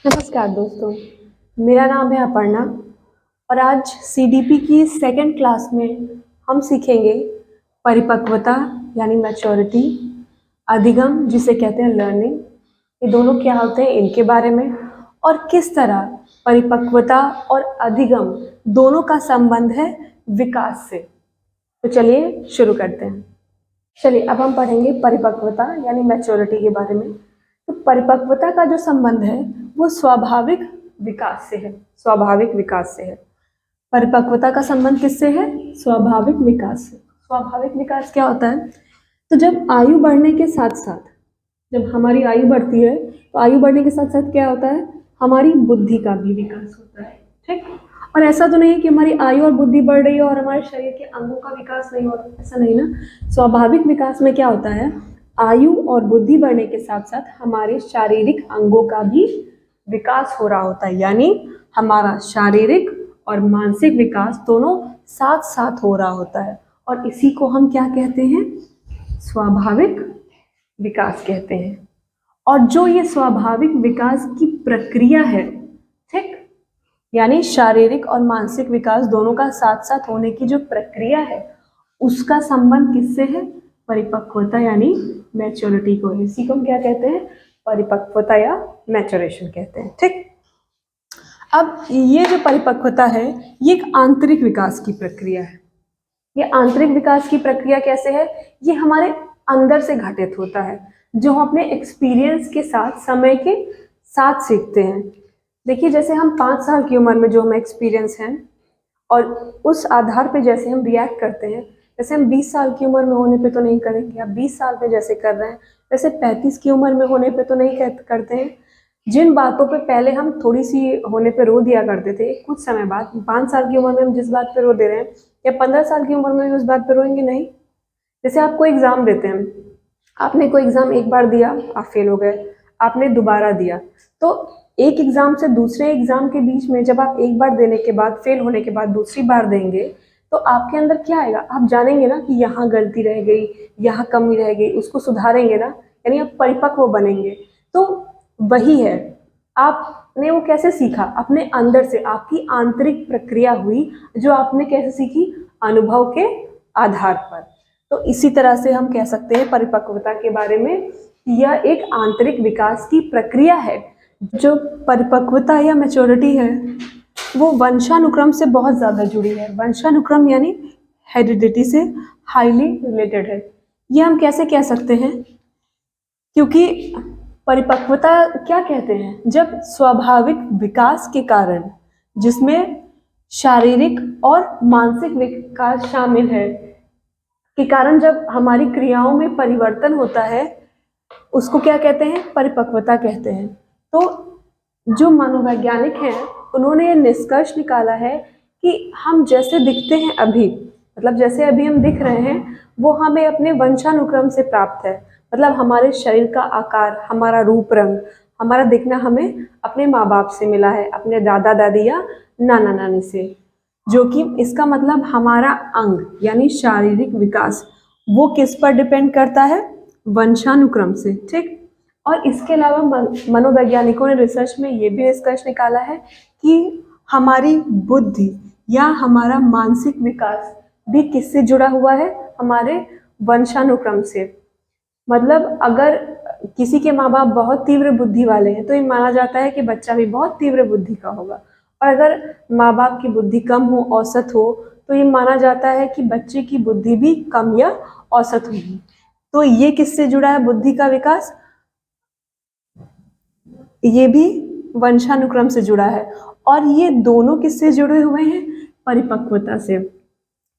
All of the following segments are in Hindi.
नमस्कार दोस्तों, मेरा नाम है अपर्णा और आज सीडीपी की सेकंड क्लास में हम सीखेंगे परिपक्वता यानी मैच्योरिटी, अधिगम जिसे कहते हैं लर्निंग, ये दोनों क्या होते हैं इनके बारे में और किस तरह परिपक्वता और अधिगम दोनों का संबंध है विकास से। तो चलिए शुरू करते हैं। चलिए अब हम पढ़ेंगे परिपक्वता यानी मैच्योरिटी के बारे में। तो परिपक्वता का जो संबंध है वो स्वाभाविक विकास से है। स्वाभाविक विकास से है। परिपक्वता का संबंध किससे है? स्वाभाविक विकास से। स्वाभाविक विकास क्या होता है? तो जब आयु बढ़ने के साथ साथ, जब हमारी आयु बढ़ती है तो आयु बढ़ने के साथ साथ क्या होता है? हमारी बुद्धि का भी विकास होता है। ठीक। और ऐसा तो नहीं कि हमारी आयु और बुद्धि बढ़ रही है और हमारे शरीर के अंगों का विकास नहीं हो रहा, ऐसा नहीं ना। स्वाभाविक विकास में क्या होता है? आयु और बुद्धि बढ़ने के साथ साथ हमारे शारीरिक अंगों का भी विकास हो रहा होता है, यानी हमारा शारीरिक और मानसिक विकास दोनों साथ साथ हो रहा होता है और इसी को हम क्या कहते हैं? स्वाभाविक विकास कहते हैं। और जो ये स्वाभाविक विकास की प्रक्रिया है, ठीक, यानी शारीरिक और मानसिक विकास दोनों का साथ साथ होने की जो प्रक्रिया है उसका संबंध किससे है? परिपक्वता यानी मैच्योरिटी को। इसी को हम क्या कहते हैं? परिपक्वता या मैच्योरेशन कहते हैं। ठीक। अब ये जो परिपक्वता है ये एक आंतरिक विकास की प्रक्रिया है। ये आंतरिक विकास की प्रक्रिया कैसे है? ये हमारे अंदर से घटित होता है, जो हम अपने एक्सपीरियंस के साथ, समय के साथ सीखते हैं। देखिए, जैसे हम 5 साल की उम्र में जो हमें एक्सपीरियंस हैं और उस आधार पे जैसे हम रिएक्ट करते हैं, जैसे हम 20 साल की उम्र में होने पे तो नहीं करेंगे। आप 20 साल पे जैसे कर रहे हैं वैसे 35 की उम्र में होने पे तो नहीं करते हैं। जिन बातों पे पहले हम थोड़ी सी होने पे रो दिया करते थे, कुछ समय बाद 5 साल की उम्र में हम जिस बात पे रो दे रहे हैं या 15 साल की उम्र में उस बात पे रोएंगे नहीं। जैसे आप कोई एग्जाम देते हैं, आपने कोई एग्जाम एक बार दिया, आप फेल हो गए, आपने दोबारा दिया, तो एक एग्जाम से दूसरे एग्जाम के बीच में जब आप एक बार देने के बाद, फेल होने के बाद दूसरी बार देंगे तो आपके अंदर क्या आएगा? आप जानेंगे ना कि यहाँ गलती रह गई, यहाँ कमी रह गई, उसको सुधारेंगे ना, यानी आप परिपक्व बनेंगे। तो वही है, आपने वो कैसे सीखा? अपने अंदर से, आपकी आंतरिक प्रक्रिया हुई जो आपने कैसे सीखी? अनुभव के आधार पर। तो इसी तरह से हम कह सकते हैं परिपक्वता के बारे में, यह एक आंतरिक विकास की प्रक्रिया है। जो परिपक्वता या मैच्योरिटी है वो वंशानुक्रम से बहुत ज़्यादा जुड़ी है। वंशानुक्रम यानी हेरिडिटी से हाईली रिलेटेड है। ये हम कैसे कह सकते हैं? क्योंकि परिपक्वता क्या कहते हैं? जब स्वाभाविक विकास के कारण, जिसमें शारीरिक और मानसिक विकास शामिल है, के कारण जब हमारी क्रियाओं में परिवर्तन होता है उसको क्या कहते हैं? परिपक्वता कहते हैं। तो जो मनोवैज्ञानिक हैं उन्होंने ये निष्कर्ष निकाला है कि हम जैसे दिखते हैं अभी, मतलब जैसे अभी हम दिख रहे हैं, वो हमें अपने वंशानुक्रम से प्राप्त है। मतलब हमारे शरीर का आकार, हमारा रूप रंग, हमारा दिखना हमें अपने माँ बाप से मिला है, अपने दादा दादी या नाना नानी से। जो कि इसका मतलब हमारा अंग यानी शारीरिक विकास वो किस पर डिपेंड करता है? वंशानुक्रम से। ठीक। और इसके अलावा मनोवैज्ञानिकों ने रिसर्च में ये भी निष्कर्ष निकाला है कि हमारी बुद्धि या हमारा मानसिक विकास भी किससे जुड़ा हुआ है? हमारे वंशानुक्रम से। मतलब अगर किसी के माँ बाप बहुत तीव्र बुद्धि वाले हैं तो ये माना जाता है कि बच्चा भी बहुत तीव्र बुद्धि का होगा, और अगर माँ बाप की बुद्धि कम हो, औसत हो, तो ये माना जाता है कि बच्चे की बुद्धि भी कम या औसत होगी। तो ये किससे जुड़ा है बुद्धि का विकास? ये भी वंशानुक्रम से जुड़ा है। और ये दोनों किससे जुड़े हुए हैं? परिपक्वता से।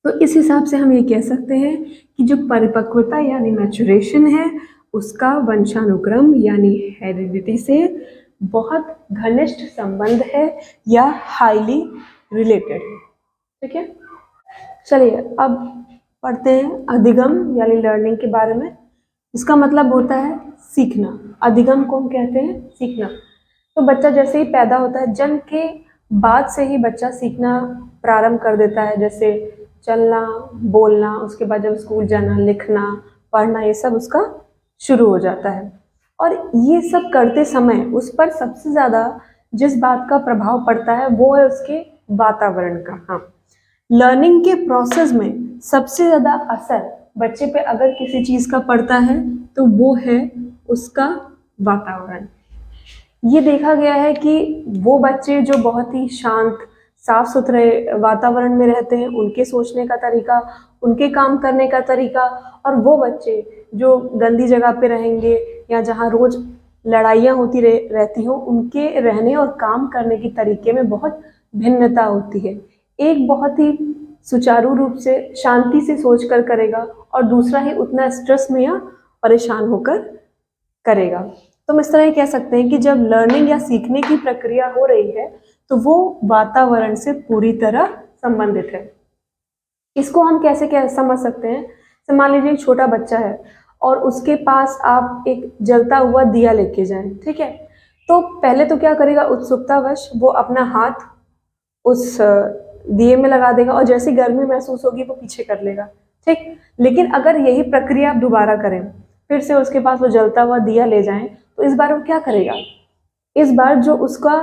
तो इस हिसाब से हम ये कह सकते हैं कि जो परिपक्वता यानी मैच्योरेशन है उसका वंशानुक्रम यानी हेरिडिटी से बहुत घनिष्ठ संबंध है या हाईली रिलेटेड है। ठीक है। चलिए अब पढ़ते हैं अधिगम यानी लर्निंग के बारे में। इसका मतलब होता है सीखना। अधिगम को हम कहते हैं सीखना। तो बच्चा जैसे ही पैदा होता है, जन्म के बाद से ही बच्चा सीखना प्रारंभ कर देता है, जैसे चलना, बोलना, उसके बाद जब स्कूल जाना, लिखना, पढ़ना, ये सब उसका शुरू हो जाता है। और ये सब करते समय उस पर सबसे ज़्यादा जिस बात का प्रभाव पड़ता है वो है उसके वातावरण का। हाँ, लर्निंग के प्रोसेस में सबसे ज़्यादा असर बच्चे पे अगर किसी चीज़ का पड़ता है तो वो है उसका वातावरण। ये देखा गया है कि वो बच्चे जो बहुत ही शांत साफ सुथरे वातावरण में रहते हैं, उनके सोचने का तरीका, उनके काम करने का तरीका, और वो बच्चे जो गंदी जगह पे रहेंगे या जहाँ रोज लड़ाइयाँ होती रहती हों, उनके रहने और काम करने के तरीके में बहुत भिन्नता होती है। एक बहुत ही सुचारू रूप से शांति से सोच कर करेगा और दूसरा ही उतना स्ट्रेस में या परेशान होकर करेगा। तो हम इस तरह कह सकते हैं कि जब लर्निंग या सीखने की प्रक्रिया हो रही है तो वो वातावरण से पूरी तरह संबंधित है। इसको हम कैसे समझ सकते हैं? तो मान लीजिए एक छोटा बच्चा है और उसके पास आप एक जलता हुआ दिया लेके जाएं, ठीक है? तो पहले तो क्या करेगा, उत्सुकतावश वो अपना हाथ उस दिए में लगा देगा और जैसे गर्मी महसूस होगी वो पीछे कर लेगा, ठीक। लेकिन अगर यही प्रक्रिया आप दोबारा करें, फिर से उसके पास वो जलता हुआ दिया ले जाएं, तो इस बार वो क्या करेगा? इस बार जो उसका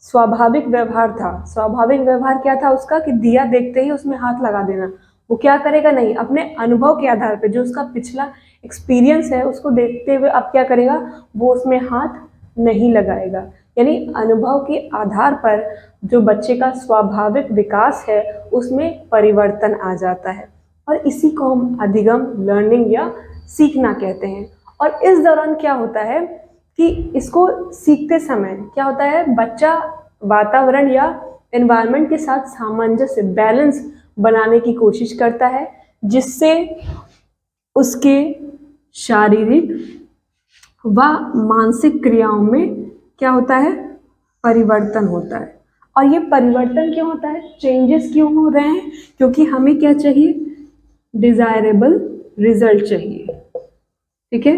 स्वाभाविक व्यवहार था, स्वाभाविक व्यवहार क्या था उसका कि दिया देखते ही उसमें हाथ लगा देना, वो क्या करेगा? नहीं, अपने अनुभव के आधार पर जो उसका पिछला एक्सपीरियंस है उसको देखते हुए अब क्या करेगा? वो उसमें हाथ नहीं लगाएगा। यानी अनुभव के आधार पर जो बच्चे का स्वाभाविक विकास है उसमें परिवर्तन आ जाता है, और इसी को हम अधिगम लर्निंग या सीखना कहते हैं। और इस दौरान क्या होता है कि इसको सीखते समय क्या होता है, बच्चा वातावरण या एनवायरनमेंट के साथ सामंजस्य, बैलेंस बनाने की कोशिश करता है, जिससे उसके शारीरिक व मानसिक क्रियाओं में क्या होता है? परिवर्तन होता है। और ये परिवर्तन क्यों होता है, चेंजेस क्यों हो रहे हैं? क्योंकि हमें क्या चाहिए? डिजायरेबल रिजल्ट चाहिए, ठीक है।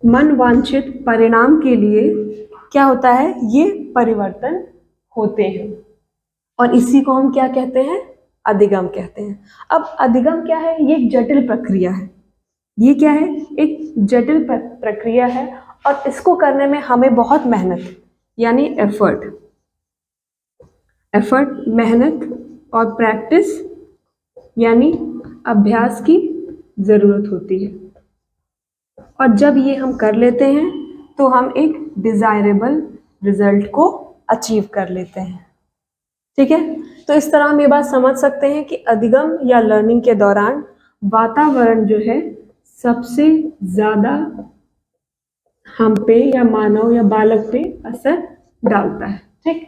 मन वांछित परिणाम के लिए क्या होता है? ये परिवर्तन होते हैं, और इसी को हम क्या कहते हैं? अधिगम कहते हैं। अब अधिगम क्या है? ये एक जटिल प्रक्रिया है। ये क्या है? एक जटिल प्रक्रिया है, और इसको करने में हमें बहुत मेहनत यानी एफर्ट, मेहनत और प्रैक्टिस यानी अभ्यास की ज़रूरत होती है। और जब ये हम कर लेते हैं तो हम एक डिज़ायरेबल रिजल्ट को अचीव कर लेते हैं, ठीक है। तो इस तरह हम ये बात समझ सकते हैं कि अधिगम या लर्निंग के दौरान वातावरण जो है सबसे ज़्यादा हम पे या मानव या बालक पे असर डालता है, ठीक।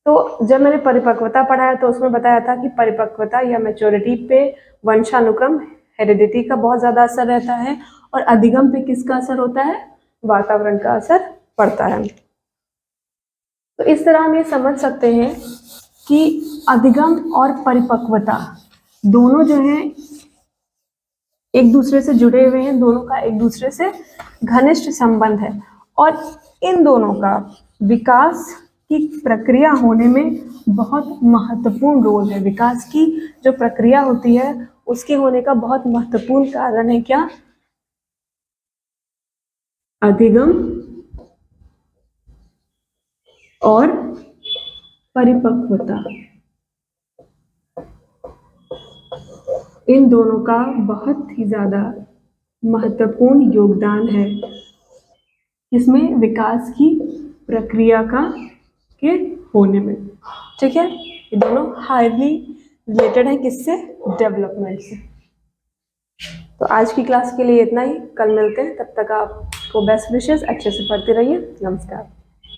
तो जब मैंने परिपक्वता पढ़ाया तो उसमें बताया था कि परिपक्वता या मैच्योरिटी पे वंशानुक्रम, हेरिडिटी का बहुत ज़्यादा असर रहता है, और अधिगम पे किसका असर होता है? वातावरण का असर पड़ता है। तो इस तरह हम ये समझ सकते हैं कि अधिगम और परिपक्वता दोनों जो हैं एक दूसरे से जुड़े हुए हैं, दोनों का एक दूसरे से घनिष्ठ संबंध है, और इन दोनों का विकास की प्रक्रिया होने में बहुत महत्वपूर्ण रोल है। विकास की जो प्रक्रिया होती है उसके होने का बहुत महत्वपूर्ण कारण है क्या? अधिगम और परिपक्वता। इन दोनों का बहुत ही ज़्यादा महत्वपूर्ण योगदान है इसमें विकास की प्रक्रिया के होने में, ठीक है। ये दोनों हाईली रिलेटेड है किससे? डेवलपमेंट से। तो आज की क्लास के लिए इतना ही, कल मिलते हैं, तब तक आपको बेस्ट विशेस, अच्छे से पढ़ते रहिए। नमस्कार।